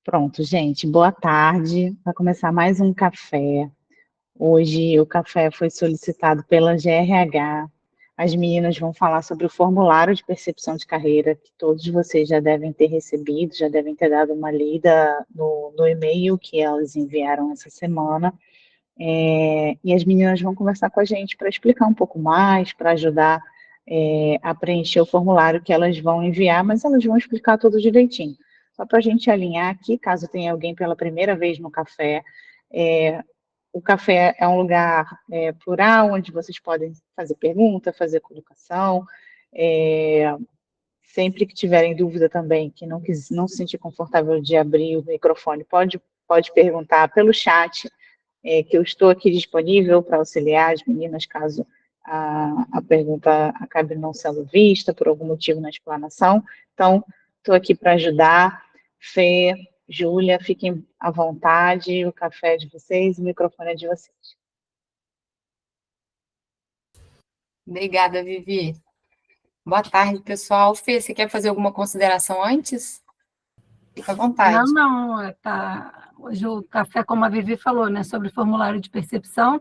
Pronto, gente, boa tarde. Vai começar mais um café. Hoje o café foi solicitado pela GRH. As meninas vão falar sobre o formulário de percepção de carreira, que todos vocês já devem ter recebido, já devem ter dado uma lida no e-mail que elas enviaram essa semana. E as meninas vão conversar com a gente para explicar um pouco mais, para ajudar a preencher o formulário que elas vão enviar, mas elas vão explicar tudo direitinho. Só para a gente alinhar aqui, caso tenha alguém pela primeira vez no café, é, o café é um lugar plural, onde vocês podem fazer pergunta, fazer colocação, é, sempre que tiverem dúvida também, que não se sentir confortável de abrir o microfone, pode perguntar pelo chat, que eu estou aqui disponível para auxiliar as meninas caso a pergunta acabe não sendo vista por algum motivo na explanação. Então, estou aqui para ajudar. Fê, Júlia, fiquem à vontade, o café é de vocês, o microfone é de vocês. Obrigada, Vivi. Boa tarde, pessoal. Fê, você quer fazer alguma consideração antes? Fica à Não, vontade. não, hoje o café, como a Vivi falou, né, sobre formulário de percepção,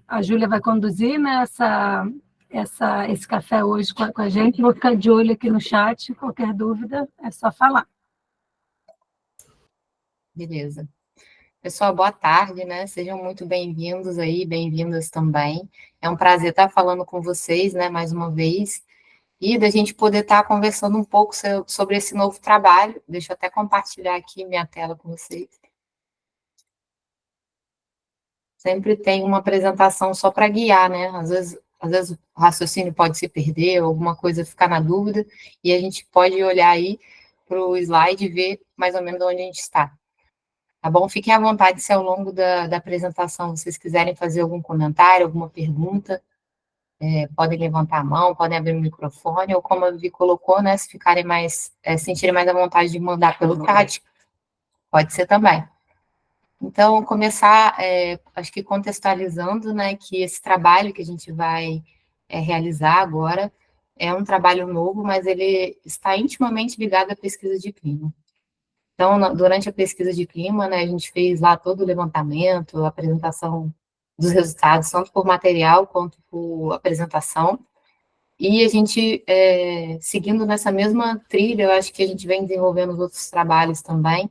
a Júlia vai conduzir, né, esse café hoje com a gente, vou ficar de olho aqui no chat, qualquer dúvida é só falar. Beleza. Pessoal, boa tarde, né? Sejam muito bem-vindos aí, bem-vindas também. É um prazer estar falando com vocês, né, mais uma vez, e da gente poder estar conversando um pouco sobre esse novo trabalho. Deixa eu até compartilhar aqui minha tela com vocês. Sempre tem uma apresentação só para guiar, né? Às vezes o raciocínio pode se perder, alguma coisa ficar na dúvida, e a gente pode olhar aí para o slide e ver mais ou menos onde a gente está. Tá bom? Fiquem à vontade se ao longo da apresentação vocês quiserem fazer algum comentário, alguma pergunta, podem levantar a mão, podem abrir o microfone, ou como a Vivi colocou, né? Se ficarem sentirem mais à vontade de mandar pelo chat, pode ser também. Então, começar, acho que contextualizando, né, que esse trabalho que a gente vai realizar agora é um trabalho novo, mas ele está intimamente ligado à pesquisa de clima. Então, durante a pesquisa de clima, né, a gente fez lá todo o levantamento, a apresentação dos resultados, tanto por material quanto por apresentação, e a gente, seguindo nessa mesma trilha, eu acho que a gente vem desenvolvendo os outros trabalhos também,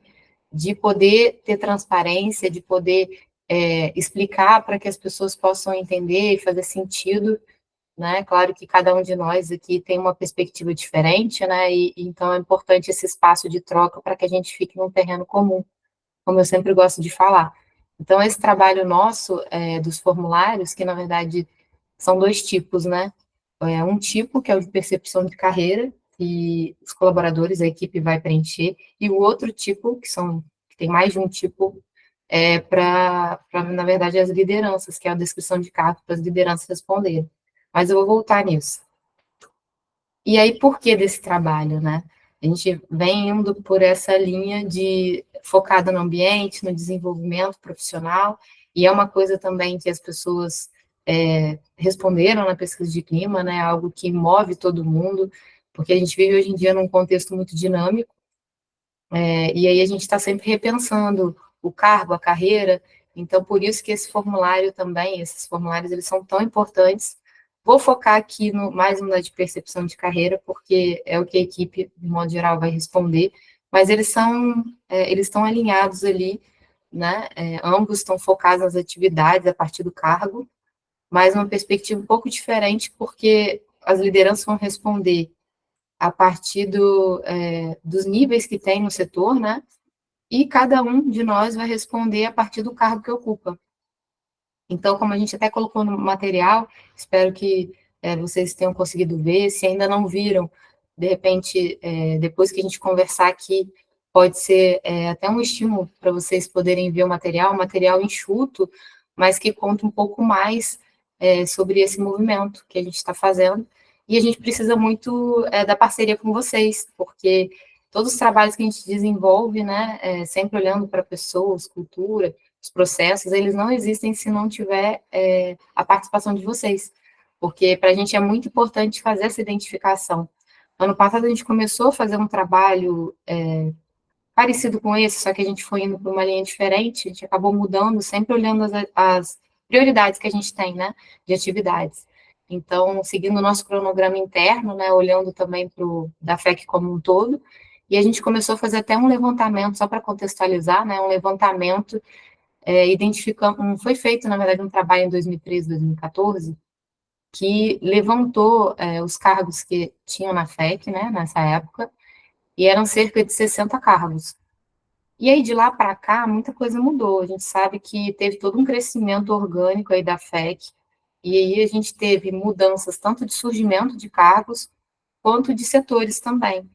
de poder ter transparência, de poder explicar para que as pessoas possam entender e fazer sentido, né? Claro que cada um de nós aqui tem uma perspectiva diferente, né? E então é importante esse espaço de troca para que a gente fique num terreno comum, como eu sempre gosto de falar. Então, esse trabalho nosso dos formulários, que na verdade são dois tipos, né? Um tipo, que é o de percepção de carreira, que os colaboradores, a equipe vai preencher, e o outro tipo, que tem mais de um tipo, na verdade, as lideranças, que é a descrição de cargo para as lideranças responderem. Mas eu vou voltar nisso. E aí, por que desse trabalho, né? A gente vem indo por essa linha focada no ambiente, no desenvolvimento profissional, e é uma coisa também que as pessoas responderam na pesquisa de clima, né? Algo que move todo mundo, porque a gente vive hoje em dia num contexto muito dinâmico, e aí a gente está sempre repensando o cargo, a carreira, então por isso que esse formulário também, esses formulários, eles são tão importantes. Vou focar aqui mais no de percepção de carreira, porque é o que a equipe, de modo geral, vai responder, mas eles estão alinhados ali, né? Ambos estão focados nas atividades a partir do cargo, mas uma perspectiva um pouco diferente, porque as lideranças vão responder a partir dos níveis que tem no setor, né? E cada um de nós vai responder a partir do cargo que ocupa. Então, como a gente até colocou no material, espero que vocês tenham conseguido ver. Se ainda não viram, de repente, depois que a gente conversar aqui, pode ser até um estímulo para vocês poderem ver o material enxuto, mas que conta um pouco mais sobre esse movimento que a gente está fazendo. E a gente precisa muito da parceria com vocês, porque todos os trabalhos que a gente desenvolve, né, sempre olhando para pessoas, cultura, os processos, eles não existem se não tiver a participação de vocês, porque para a gente é muito importante fazer essa identificação. Ano passado, a gente começou a fazer um trabalho parecido com esse, só que a gente foi indo para uma linha diferente, a gente acabou mudando, sempre olhando as prioridades que a gente tem, né, de atividades. Então, seguindo o nosso cronograma interno, né, olhando também para o da FEC como um todo, e a gente começou a fazer até um levantamento, só para contextualizar, né, um levantamento, identificando, foi feito, na verdade, um trabalho em 2013, 2014, que levantou os cargos que tinham na FEC, né, nessa época, e eram cerca de 60 cargos. E aí, de lá para cá, muita coisa mudou. A gente sabe que teve todo um crescimento orgânico aí da FEC, e aí a gente teve mudanças tanto de surgimento de cargos, quanto de setores também.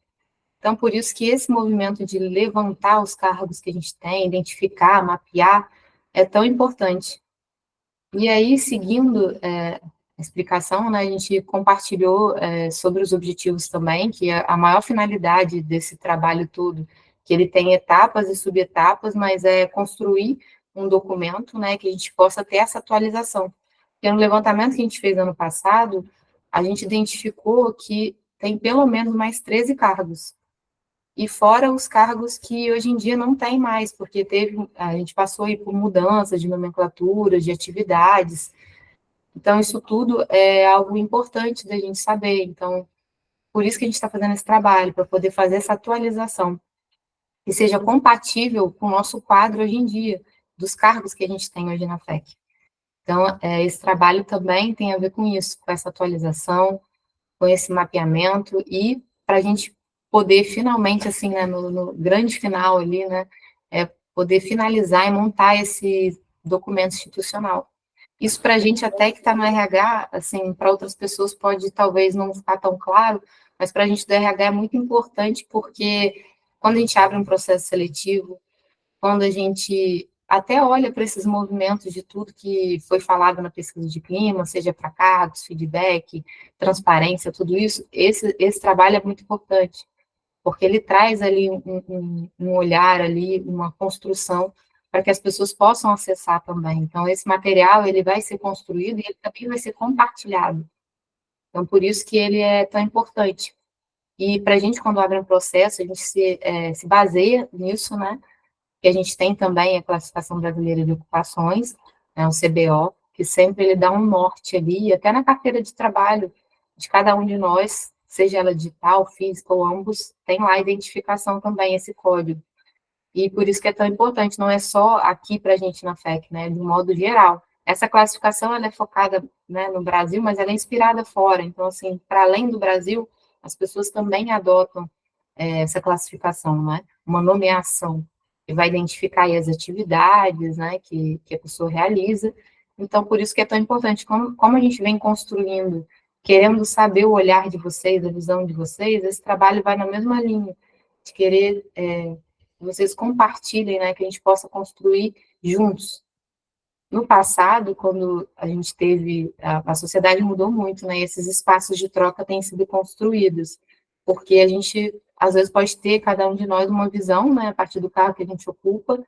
Então, por isso que esse movimento de levantar os cargos que a gente tem, identificar, mapear, é tão importante. E aí, seguindo a explicação, né, a gente compartilhou sobre os objetivos também, que a maior finalidade desse trabalho todo, que ele tem etapas e subetapas, mas é construir um documento, né, que a gente possa ter essa atualização. Porque no levantamento que a gente fez ano passado, a gente identificou que tem pelo menos mais 13 cargos. E fora os cargos que hoje em dia não tem mais, porque a gente passou aí por mudanças de nomenclatura, de atividades. Então, isso tudo é algo importante da gente saber. Então, por isso que a gente está fazendo esse trabalho, para poder fazer essa atualização, que seja compatível com o nosso quadro hoje em dia, dos cargos que a gente tem hoje na FEC. Então, esse trabalho também tem a ver com isso, com essa atualização, com esse mapeamento, e para a gente poder finalmente, assim, né, no grande final ali, né, poder finalizar e montar esse documento institucional. Isso para a gente até que está no RH, assim, para outras pessoas pode talvez não ficar tão claro, mas para a gente do RH é muito importante, porque quando a gente abre um processo seletivo, quando a gente até olha para esses movimentos de tudo que foi falado na pesquisa de clima, seja para cargos, feedback, transparência, tudo isso, esse trabalho é muito importante, porque ele traz ali um olhar ali, uma construção para que as pessoas possam acessar também. Então, esse material, ele vai ser construído e ele também vai ser compartilhado. Então, por isso que ele é tão importante. E para a gente, quando abre um processo, a gente se baseia nisso, né? Que a gente tem também a Classificação Brasileira de Ocupações, né, o CBO, que sempre ele dá um norte ali, e até na carteira de trabalho de cada um de nós, seja ela digital, física ou ambos, tem lá a identificação também, esse código. E por isso que é tão importante, não é só aqui para a gente na FEC, né, de um modo geral. Essa classificação, ela é focada, né, no Brasil, mas ela é inspirada fora. Então, assim, para além do Brasil, as pessoas também adotam essa classificação, né, uma nomeação, que vai identificar aí as atividades, né, que a pessoa realiza. Então, por isso que é tão importante, como a gente vem construindo, querendo saber o olhar de vocês, a visão de vocês, esse trabalho vai na mesma linha, de querer vocês compartilhem, né, que a gente possa construir juntos. No passado, quando a gente teve, a sociedade mudou muito, né, e esses espaços de troca têm sido construídos, porque a gente, às vezes, pode ter, cada um de nós, uma visão, né, a partir do cargo que a gente ocupa,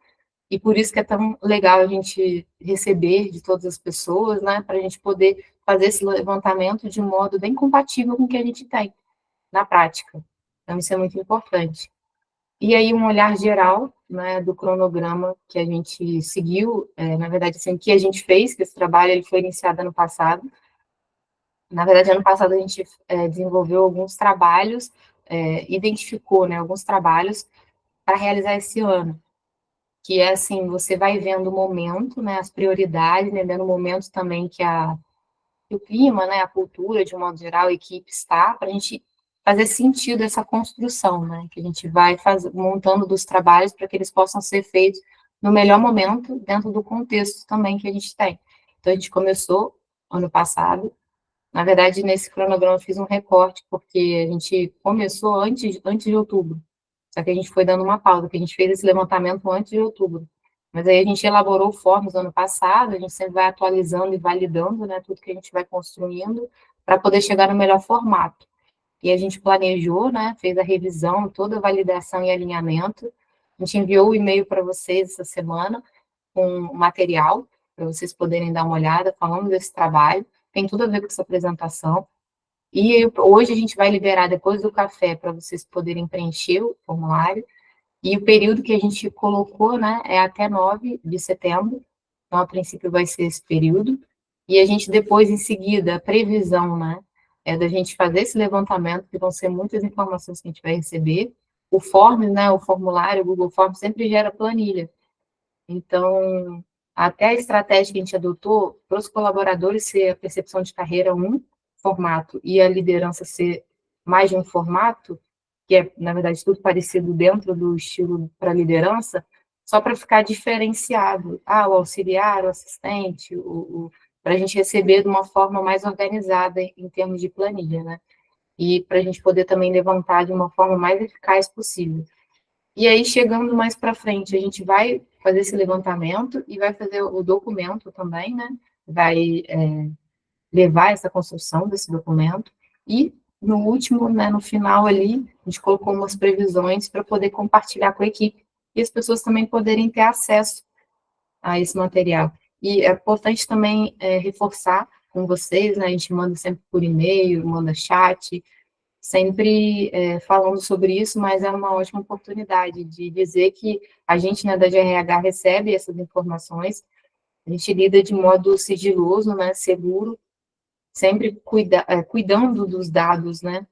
e por isso que é tão legal a gente receber de todas as pessoas, né, para a gente poder fazer esse levantamento de modo bem compatível com o que a gente tem na prática. Então, isso é muito importante. E aí, um olhar geral, né, do cronograma que a gente seguiu, na verdade, assim, que a gente fez, que esse trabalho ele foi iniciado ano passado. Na verdade, ano passado a gente desenvolveu alguns trabalhos, identificou, né, alguns trabalhos para realizar esse ano, que é assim, você vai vendo o momento, né, as prioridades, né, vendo o momento também que o clima, né, a cultura, de um modo geral, a equipe está, para a gente fazer sentido essa construção, né, que a gente vai montando dos trabalhos para que eles possam ser feitos no melhor momento, dentro do contexto também que a gente tem. Então, a gente começou ano passado, na verdade, nesse cronograma eu fiz um recorte, porque a gente começou antes de outubro, só que a gente foi dando uma pausa, que a gente fez esse levantamento antes de outubro. Mas aí a gente elaborou formas no ano passado, a gente sempre vai atualizando e validando, né, tudo que a gente vai construindo, para poder chegar no melhor formato. E a gente planejou, né, fez a revisão, toda a validação e alinhamento. A gente enviou o e-mail para vocês essa semana, com o material, para vocês poderem dar uma olhada, falando desse trabalho. Tem tudo a ver com essa apresentação. E hoje a gente vai liberar, depois do café, para vocês poderem preencher o formulário. E o período que a gente colocou, né, é até 9 de setembro, então, a princípio, vai ser esse período, e a gente depois, em seguida, a previsão, né, é da gente fazer esse levantamento, que vão ser muitas informações que a gente vai receber. O Forms, né, o formulário, o Google Forms sempre gera planilha. Então, até a estratégia que a gente adotou para os colaboradores ser a percepção de carreira um formato e a liderança ser mais de um formato, que é, na verdade, tudo parecido dentro do estilo para liderança, só para ficar diferenciado. Ah, o auxiliar, o assistente, para a gente receber de uma forma mais organizada em termos de planilha, né? E para a gente poder também levantar de uma forma mais eficaz possível. E aí, chegando mais para frente, a gente vai fazer esse levantamento e vai fazer o documento também, né? Vai levar essa construção desse documento. E, no último, né, no final ali, a gente colocou umas previsões para poder compartilhar com a equipe e as pessoas também poderem ter acesso a esse material. E é importante também reforçar com vocês, né? A gente manda sempre por e-mail, manda chat, sempre falando sobre isso, mas é uma ótima oportunidade de dizer que a gente, né, da GRH, recebe essas informações, a gente lida de modo sigiloso, né, seguro, sempre cuidando dos dados, né,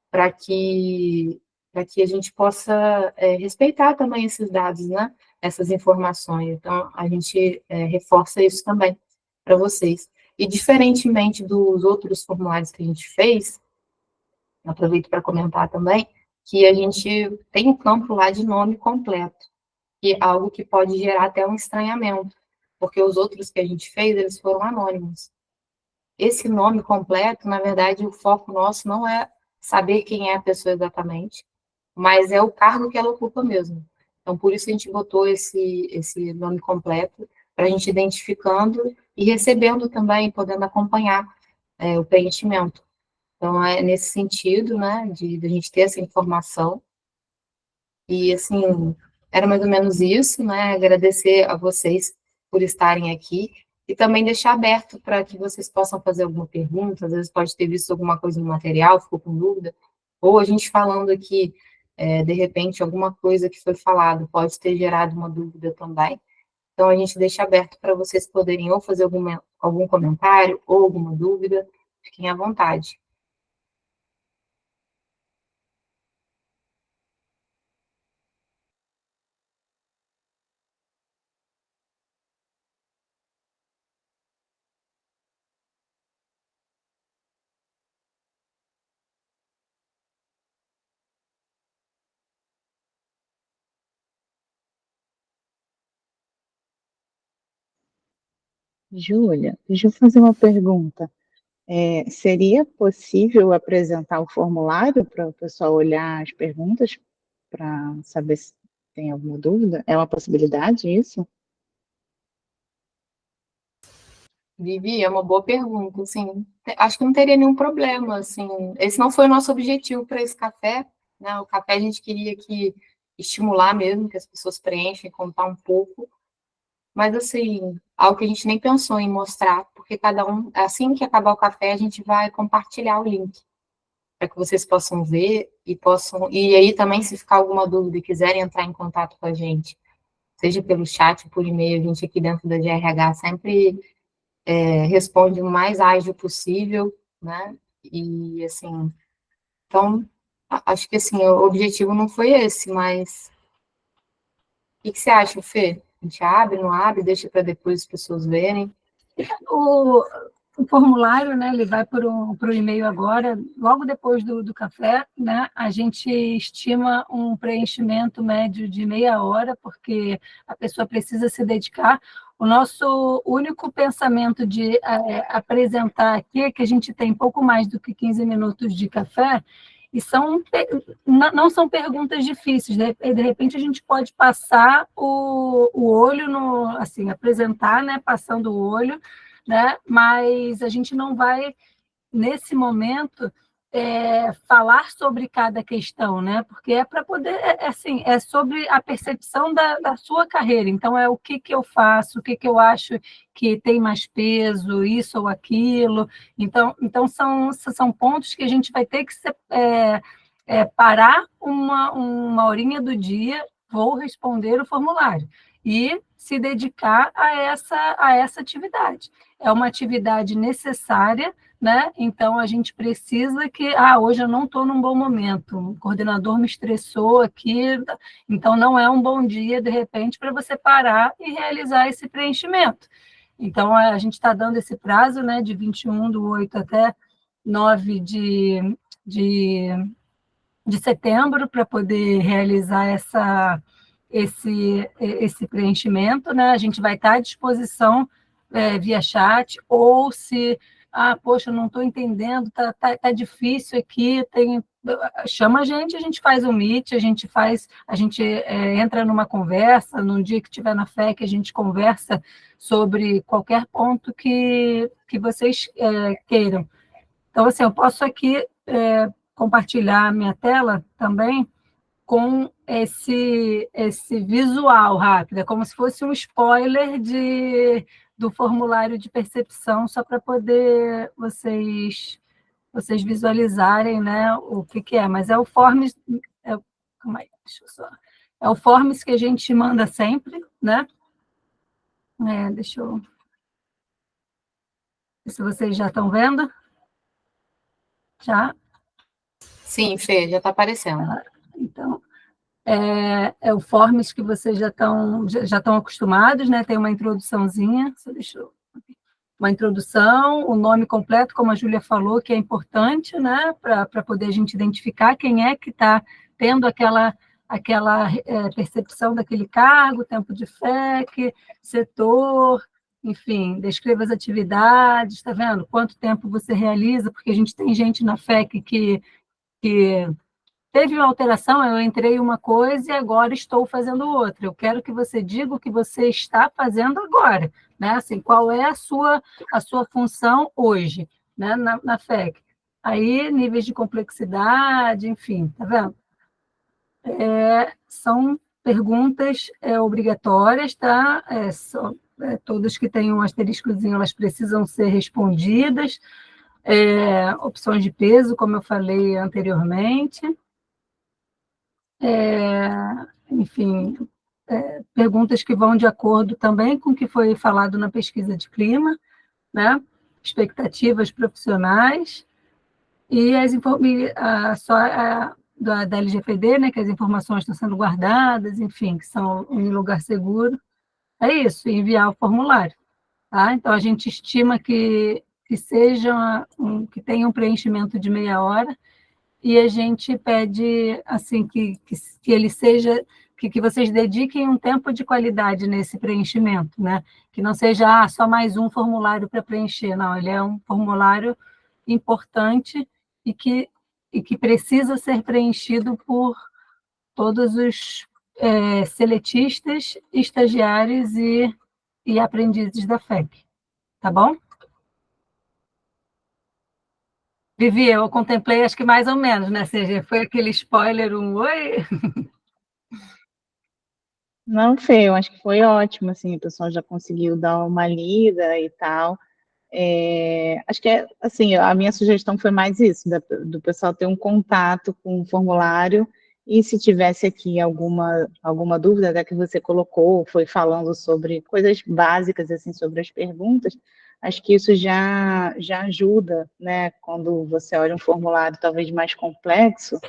para que a gente possa respeitar também esses dados, né, essas informações. Então, a gente reforça isso também para vocês. E, diferentemente dos outros formulários que a gente fez, aproveito para comentar também, que a gente tem um campo lá de nome completo, que é algo que pode gerar até um estranhamento, porque os outros que a gente fez, eles foram anônimos. Esse nome completo, na verdade, o foco nosso não é saber quem é a pessoa exatamente, mas é o cargo que ela ocupa mesmo. Então, por isso a gente botou esse nome completo, para a gente identificando e recebendo também, podendo acompanhar o preenchimento. Então, é nesse sentido, né, de a gente ter essa informação. E, assim, era mais ou menos isso, né, agradecer a vocês por estarem aqui e também deixar aberto para que vocês possam fazer alguma pergunta, às vezes pode ter visto alguma coisa no material, ficou com dúvida, ou a gente falando aqui, de repente, alguma coisa que foi falado pode ter gerado uma dúvida também. Então, a gente deixa aberto para vocês poderem ou fazer algum comentário ou alguma dúvida, fiquem à vontade. Júlia, deixa eu fazer uma pergunta. Seria possível apresentar o formulário para o pessoal olhar as perguntas para saber se tem alguma dúvida? É uma possibilidade isso? Vivi, é uma boa pergunta, assim, acho que não teria nenhum problema, assim, esse não foi o nosso objetivo para esse café, né, o café a gente queria que estimular mesmo, que as pessoas preenchem, contar um pouco, mas, assim, algo que a gente nem pensou em mostrar, porque cada um, assim que acabar o café, a gente vai compartilhar o link, para que vocês possam ver e aí também, se ficar alguma dúvida e quiserem entrar em contato com a gente, seja pelo chat, por e-mail, a gente aqui dentro da GRH sempre responde o mais ágil possível, né? E, assim, então, acho que, assim, o objetivo não foi esse, mas o que você acha, Fê? A gente abre, não abre, deixa para depois as pessoas verem? O, o formulário, né, ele vai para o e-mail agora, logo depois do café, né, a gente estima um preenchimento médio de meia hora, porque a pessoa precisa se dedicar. O nosso único pensamento de apresentar aqui é que a gente tem pouco mais do que 15 minutos de café, e não são perguntas difíceis, de repente a gente pode passar o olho, assim, apresentar, né, passando o olho, né, mas a gente não vai, nesse momento, falar sobre cada questão, né, porque é para poder, assim, é sobre a percepção da sua carreira, então é o que eu faço, o que eu acho que tem mais peso, isso ou aquilo, então são pontos que a gente vai ter que parar uma horinha do dia, vou responder o formulário e se dedicar a essa atividade. É uma atividade necessária, né? Então, a gente precisa que... hoje eu não estou num bom momento, o coordenador me estressou aqui, então não é um bom dia, de repente, para você parar e realizar esse preenchimento. Então, a gente está dando esse prazo, né, de 21/8 até 9 de setembro para poder realizar esse preenchimento, né? A gente vai estar à disposição via chat, ou se, poxa, não estou entendendo, tá difícil aqui, chama a gente faz um meet, a gente entra numa conversa, num dia que estiver na FEC, a gente conversa sobre qualquer ponto que vocês queiram. Então, assim, eu posso aqui compartilhar a minha tela também com esse visual rápido, é como se fosse um spoiler do formulário de percepção, só para poder vocês visualizarem, né, o que é. Mas é o Forms, calma aí, deixa eu só... É o Forms que a gente manda sempre, né? Deixa eu ver se vocês já estão vendo. Já? Sim, Fê, já está aparecendo. Então, é o Forms que vocês já estão acostumados, né? Tem uma introduçãozinha, só deixa eu... Uma introdução, o nome completo, como a Júlia falou, que é importante, né? Para poder a gente identificar quem é que está tendo aquela percepção daquele cargo, tempo de FEC, setor, enfim, descreva as atividades, está vendo? Quanto tempo você realiza, porque a gente tem gente na FEC que teve uma alteração, eu entrei uma coisa e agora estou fazendo outra. Eu quero que você diga o que você está fazendo agora, né? Assim, qual é a sua função hoje, né? Na FEC. Aí, níveis de complexidade, enfim, tá vendo? São perguntas obrigatórias, tá? Todas que têm um asteriscozinho, elas precisam ser respondidas. Opções de peso, como eu falei anteriormente. Enfim, perguntas que vão de acordo também com o que foi falado na pesquisa de clima, né? Expectativas profissionais e da LGPD, né? Que as informações estão sendo guardadas, enfim, que são em lugar seguro. É isso, enviar o formulário. Tá? Então, a gente estima que que tenha um preenchimento de meia hora, e a gente pede assim que ele seja, que vocês dediquem um tempo de qualidade nesse preenchimento, né? Que não seja só mais um formulário para preencher, não, ele é um formulário importante e que precisa ser preenchido por todos os seletistas, estagiários e aprendizes da FEC, tá bom? Vivi, eu contemplei, acho que mais ou menos, né, CG? Foi aquele spoiler, oi? Não, Fê, eu acho que foi ótimo, assim, o pessoal já conseguiu dar uma lida e tal. Acho que assim, a minha sugestão foi mais isso, do pessoal ter um contato com o formulário, e se tivesse aqui alguma dúvida, até que você colocou, foi falando sobre coisas básicas, assim, sobre as perguntas, acho que isso já ajuda, né, quando você olha um formulário talvez mais complexo,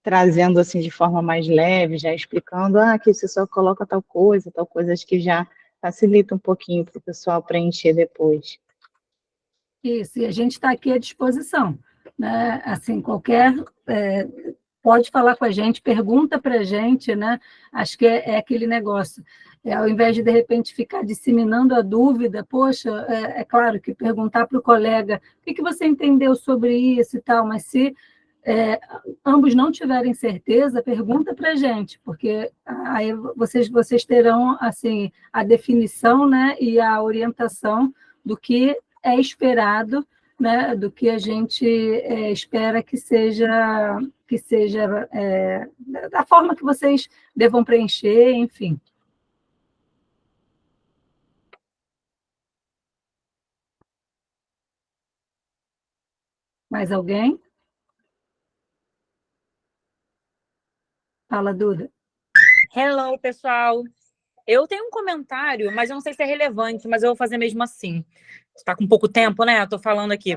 trazendo assim de forma mais leve, já explicando, aqui você só coloca tal coisa, acho que já facilita um pouquinho para o pessoal preencher depois. Isso, e a gente está aqui à disposição, né? Assim, pode falar com a gente, pergunta para a gente, né? Acho que é aquele negócio. Ao invés de repente ficar disseminando a dúvida, poxa, claro que perguntar para o colega o que você entendeu sobre isso e tal, mas se ambos não tiverem certeza, pergunta para a gente, porque aí vocês terão assim a definição, né, e a orientação do que é esperado, né, do que a gente espera que seja da forma que vocês devam preencher, enfim. Mais alguém? Fala, Duda. Hello, pessoal. Eu tenho um comentário, mas eu não sei se é relevante, mas eu vou fazer mesmo assim. Está com pouco tempo, né? Eu tô falando aqui.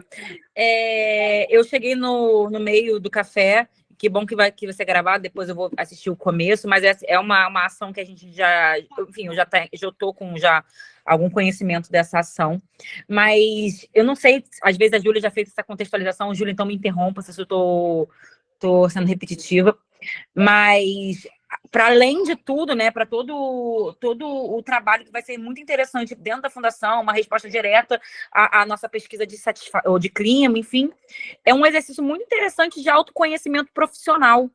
Eu cheguei no meio do café. Que bom que vai ser gravado, depois eu vou assistir o começo, mas é uma ação que a gente já... Enfim, eu já estou com já algum conhecimento dessa ação. Mas eu não sei, às vezes a Júlia já fez essa contextualização. Júlia, então me interrompa se eu tô sendo repetitiva. Mas, para além de tudo, né, para todo o trabalho que vai ser muito interessante dentro da Fundação, uma resposta direta à nossa pesquisa ou de clima, enfim, é um exercício muito interessante de autoconhecimento profissional.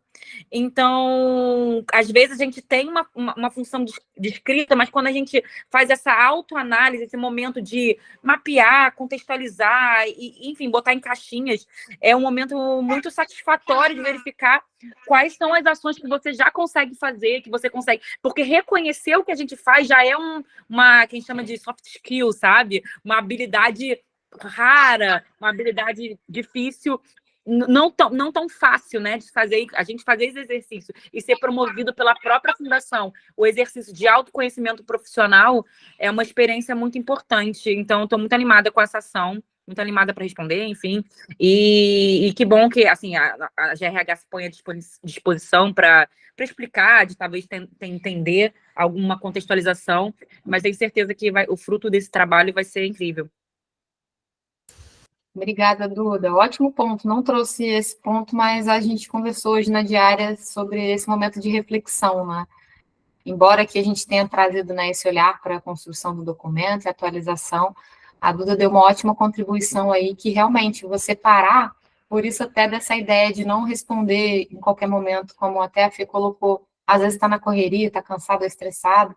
Então, às vezes a gente tem uma função de escrita, mas quando a gente faz essa autoanálise, esse momento de mapear, contextualizar, e, enfim, botar em caixinhas, é um momento muito satisfatório de verificar quais são as ações que você já consegue fazer, que você consegue... Porque reconhecer o que a gente faz já é que a gente chama de soft skill, sabe? Uma habilidade rara, uma habilidade difícil, não tão fácil, né, de fazer, a gente fazer esse exercício e ser promovido pela própria fundação. O exercício de autoconhecimento profissional é uma experiência muito importante. Então, estou muito animada com essa ação, muito animada para responder, enfim. E que bom que assim, a GRH se põe à disposição para explicar, de talvez entender alguma contextualização, mas tenho certeza que o fruto desse trabalho vai ser incrível. Obrigada, Duda. Ótimo ponto. Não trouxe esse ponto, mas a gente conversou hoje na diária sobre esse momento de reflexão, né? Embora que a gente tenha trazido, né, esse olhar para a construção do documento e atualização, a Duda deu uma ótima contribuição aí, que realmente você parar, por isso até dessa ideia de não responder em qualquer momento, como até a Fê colocou, às vezes está na correria, está cansado, estressado,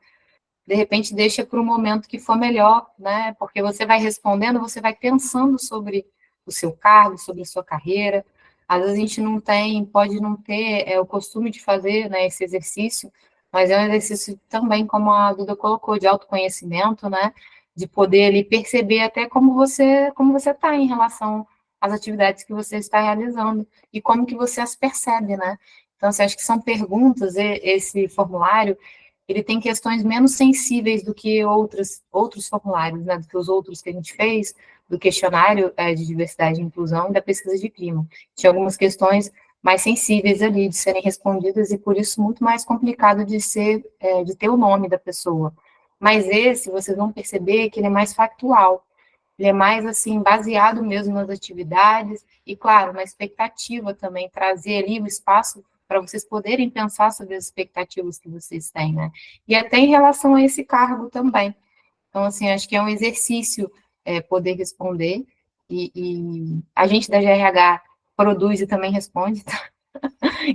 de repente deixa para o momento que for melhor, né? Porque você vai respondendo, você vai pensando sobre o seu cargo, sobre a sua carreira. Às vezes a gente pode não ter o costume de fazer, né, esse exercício, mas é um exercício também, como a Duda colocou, de autoconhecimento, né? De poder ali perceber até como você está em relação às atividades que você está realizando e como que você as percebe, né? Então, você acha que são perguntas, esse formulário, ele tem questões menos sensíveis do que outros formulários, né, do que os outros que a gente fez, do questionário de diversidade e inclusão e da pesquisa de clima. Tinha algumas questões mais sensíveis ali de serem respondidas e, por isso, muito mais complicado de ter o nome da pessoa. Mas esse, vocês vão perceber que ele é mais factual, ele é mais, assim, baseado mesmo nas atividades e, claro, na expectativa também, trazer ali o espaço para vocês poderem pensar sobre as expectativas que vocês têm, né? E até em relação a esse cargo também. Então, assim, acho que é um exercício poder responder, e a gente da GRH produz e também responde, tá?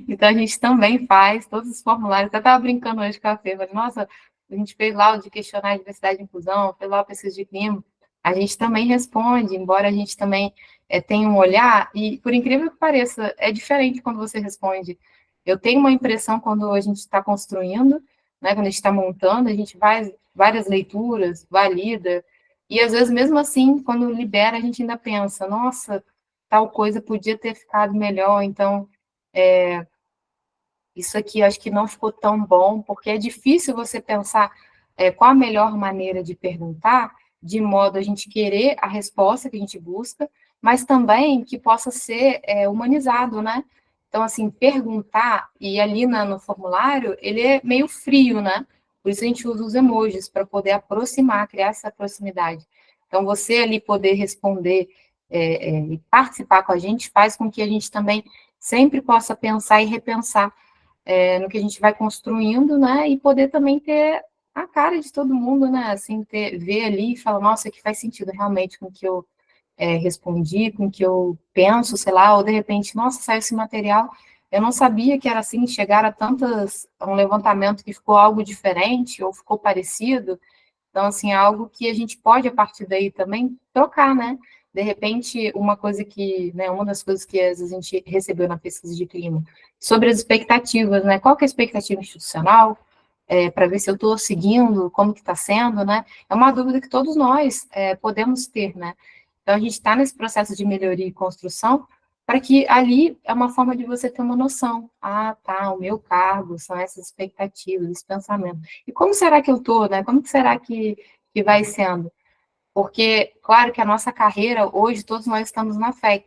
Então, a gente também faz todos os formulários. Eu estava brincando hoje com a Fê, falei, nossa, a gente fez lá o de questionário de diversidade e inclusão, fez lá a pesquisa de clima, a gente também responde, embora a gente também tenha um olhar, e por incrível que pareça, é diferente quando você responde. Eu tenho uma impressão quando a gente está construindo, né, quando a gente está montando, a gente faz várias leituras, valida, e às vezes mesmo assim, quando libera, a gente ainda pensa, nossa, tal coisa podia ter ficado melhor, então isso aqui acho que não ficou tão bom, porque é difícil você pensar qual a melhor maneira de perguntar, de modo a gente querer a resposta que a gente busca, mas também que possa ser humanizado, né? Então, assim, perguntar, e ali no formulário, ele é meio frio, né? Por isso a gente usa os emojis, para poder aproximar, criar essa proximidade. Então, você ali poder responder e participar com a gente, faz com que a gente também sempre possa pensar e repensar no que a gente vai construindo, né? E poder também ter a cara de todo mundo, né? Assim, ver ali e falar, nossa, que faz sentido realmente com o que eu respondi, com o que eu penso, sei lá, ou de repente, nossa, saiu esse material, eu não sabia que era assim, chegaram a um levantamento que ficou algo diferente, ou ficou parecido, então, assim, é algo que a gente pode, a partir daí, também trocar, né? De repente, uma das coisas que às vezes a gente recebeu na pesquisa de clima, sobre as expectativas, né? Qual que é a expectativa institucional? Para ver se eu estou seguindo, como que está sendo, né? É uma dúvida que todos nós podemos ter, né? Então, a gente está nesse processo de melhoria e construção para Agora que ali é uma forma de você ter uma noção. Ah, tá, o meu cargo, são essas expectativas, esse pensamento. E como será que eu estou, né? Como que será que vai sendo? Porque, claro que a nossa carreira, hoje, todos nós estamos na FEC,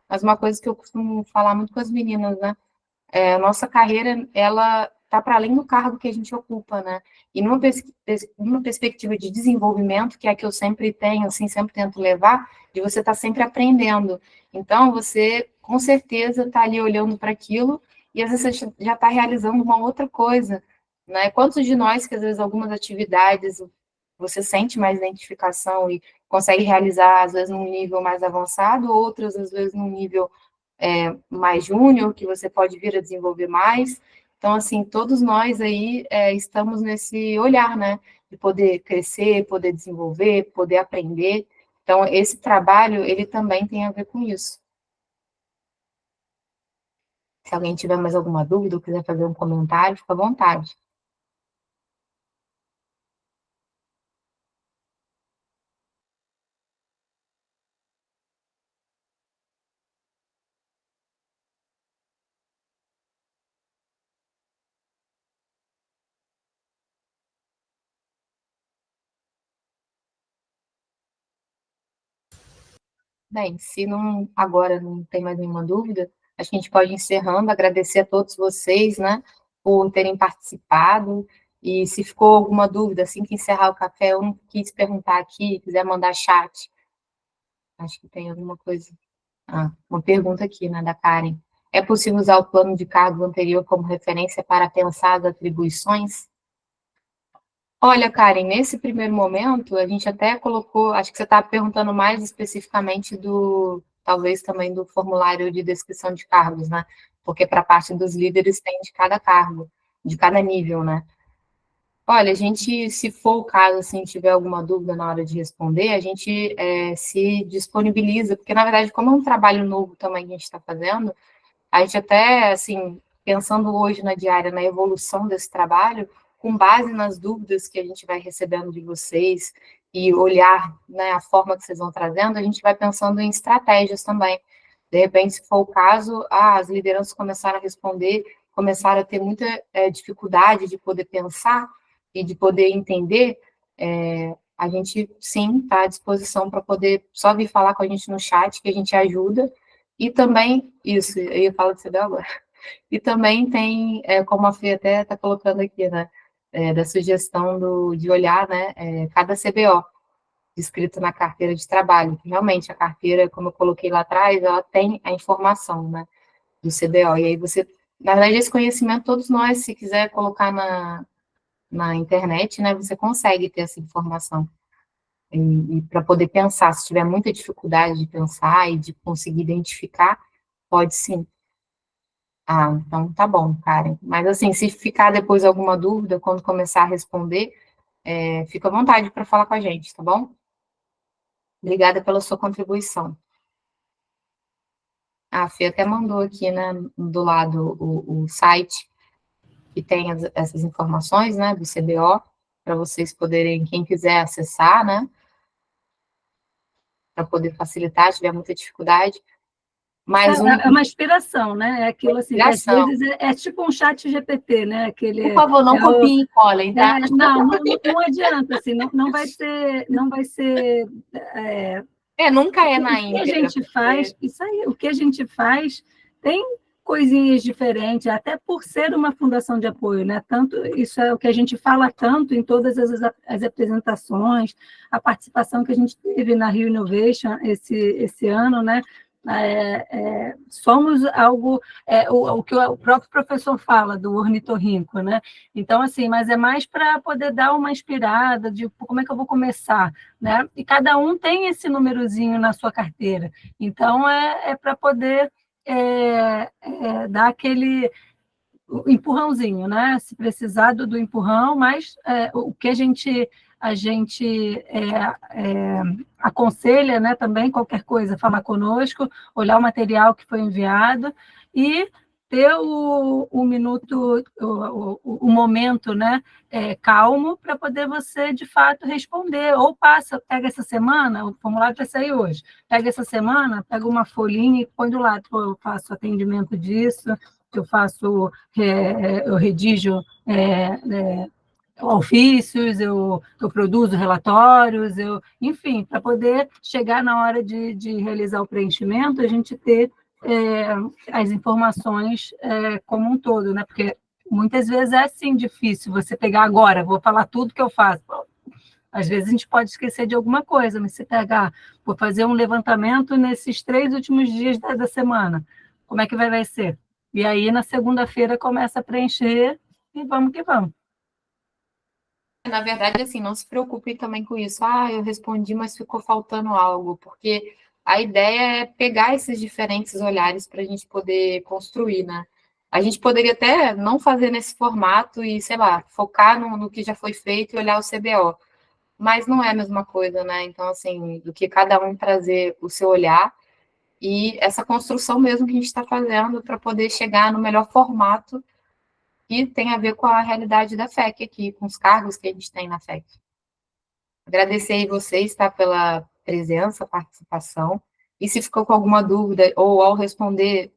mas uma coisa que eu costumo falar muito com as meninas, né? A nossa carreira, ela está para além do cargo que a gente ocupa, né? E numa perspectiva de desenvolvimento, que é a que eu sempre tenho, assim, sempre tento levar, de você estar sempre aprendendo. Então, você, com certeza, está ali olhando para aquilo e, às vezes, você já está realizando uma outra coisa, né? Quantos de nós, que, às vezes, algumas atividades você sente mais identificação e consegue realizar, às vezes, num nível mais avançado, outras, às vezes, num nível mais júnior, que você pode vir a desenvolver mais. Então, assim, todos nós aí estamos nesse olhar, né? De poder crescer, poder desenvolver, poder aprender. Então, esse trabalho, ele também tem a ver com isso. Se alguém tiver mais alguma dúvida ou quiser fazer um comentário, fica à vontade. Bem, se não agora não tem mais nenhuma dúvida, acho que a gente pode ir encerrando, agradecer a todos vocês, né, por terem participado. E se ficou alguma dúvida, assim que encerrar o café, eu não quis perguntar aqui, quiser mandar chat. Acho que tem alguma coisa. Ah, uma pergunta aqui, né, da Karen. É possível usar o plano de cargo anterior como referência para pensar as atribuições? Olha, Karen, nesse primeiro momento, a gente até colocou, acho que você está perguntando mais especificamente talvez também do formulário de descrição de cargos, né? Porque para a parte dos líderes tem de cada cargo, de cada nível, né? Olha, a gente, se for o caso, assim, tiver alguma dúvida na hora de responder, a gente se disponibiliza, porque, na verdade, como é um trabalho novo também que a gente está fazendo, a gente até, assim, pensando hoje na diária, na evolução desse trabalho, com base nas dúvidas que a gente vai recebendo de vocês e olhar, né, a forma que vocês vão trazendo, a gente vai pensando em estratégias também. De repente, se for o caso, as lideranças começaram a responder, começaram a ter muita dificuldade de poder pensar e de poder entender, a gente, sim, está à disposição para poder só vir falar com a gente no chat, que a gente ajuda. E também, isso, eu ia falar do CBO agora. E também tem, como a Fê até está colocando aqui, né, da sugestão de olhar, né, cada CBO escrito na carteira de trabalho. Que realmente, a carteira, como eu coloquei lá atrás, ela tem a informação, né, do CBO. E aí você, na verdade, esse conhecimento, todos nós, se quiser colocar na internet, né, você consegue ter essa informação. E para poder pensar, se tiver muita dificuldade de pensar e de conseguir identificar, pode sim. Ah, então tá bom, Karen. Mas assim, se ficar depois alguma dúvida, quando começar a responder, fica à vontade para falar com a gente, tá bom? Obrigada pela sua contribuição. A Fê até mandou aqui, né, do lado o site que tem essas informações, né, do CBO, para vocês poderem, quem quiser acessar, né, para poder facilitar, tiver muita dificuldade. Mais É uma inspiração, né? É aquilo assim, que às inspiração. vezes é tipo um chat GPT, né? Aquele, Por favor, não copiem e colhem, tá? não adianta, assim, não vai ser, Nunca é na o que a íntegra. gente faz, isso aí, o que a gente faz tem coisinhas diferentes, até por ser uma fundação de apoio, né? Tanto, isso é o que a gente fala tanto em todas as apresentações, a participação que a gente teve na Rio Innovation esse ano, né? Somos algo, o que o próprio professor fala do ornitorrinco, né? Então, assim, mas é mais para poder dar uma inspirada de como é que eu vou começar, né? E cada um tem esse númerozinho na sua carteira. Então, é para poder dar aquele empurrãozinho, né? Se precisar do empurrão, mas o que a gente aconselha, né, também, qualquer coisa, falar conosco, olhar o material que foi enviado e ter o minuto, o momento, né, calmo para poder você, de fato, responder. Ou pega essa semana, o formulário vai sair hoje, pega essa semana, pega uma folhinha e põe do lado, eu faço atendimento disso, eu redijo ofícios, eu produzo relatórios, enfim, para poder chegar na hora de realizar o preenchimento, a gente ter as informações como um todo, né? Porque muitas vezes é assim difícil você pegar agora, vou falar tudo que eu faço. Às vezes a gente pode esquecer de alguma coisa, mas se pegar, vou fazer um levantamento nesses 3 últimos dias da semana, como é que vai ser? E aí, na segunda-feira, começa a preencher e vamos que vamos. Na verdade, assim, não se preocupe também com isso. Ah, eu respondi, mas ficou faltando algo, porque a ideia é pegar esses diferentes olhares para a gente poder construir, né? A gente poderia até não fazer nesse formato e, sei lá, focar no que já foi feito e olhar o CBO, mas não é a mesma coisa, né? Então, assim, do que cada um trazer o seu olhar e essa construção mesmo que a gente está fazendo para poder chegar no melhor formato que tem a ver com a realidade da FEC aqui, com os cargos que a gente tem na FEC. Agradecer aí vocês, tá, pela presença, participação, e se ficou com alguma dúvida, ou ao responder,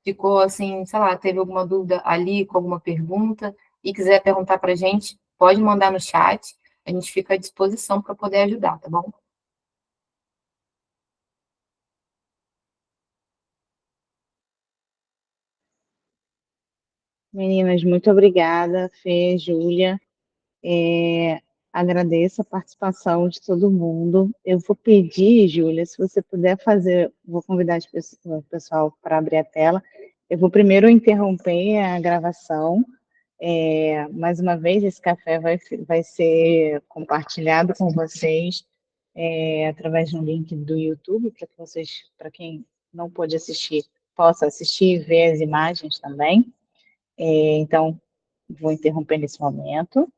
ficou assim, sei lá, teve alguma dúvida ali, com alguma pergunta, e quiser perguntar para a gente, pode mandar no chat, a gente fica à disposição para poder ajudar, tá bom? Meninas, muito obrigada, Fê, Júlia. Agradeço a participação de todo mundo. Eu vou pedir, Júlia, se você puder fazer, vou convidar o pessoal para abrir a tela. Eu vou primeiro interromper a gravação. Mais uma vez, esse café vai ser compartilhado com vocês através de um link do YouTube, para que vocês, para quem não pôde assistir, possa assistir e ver as imagens também. Então, vou interromper nesse momento.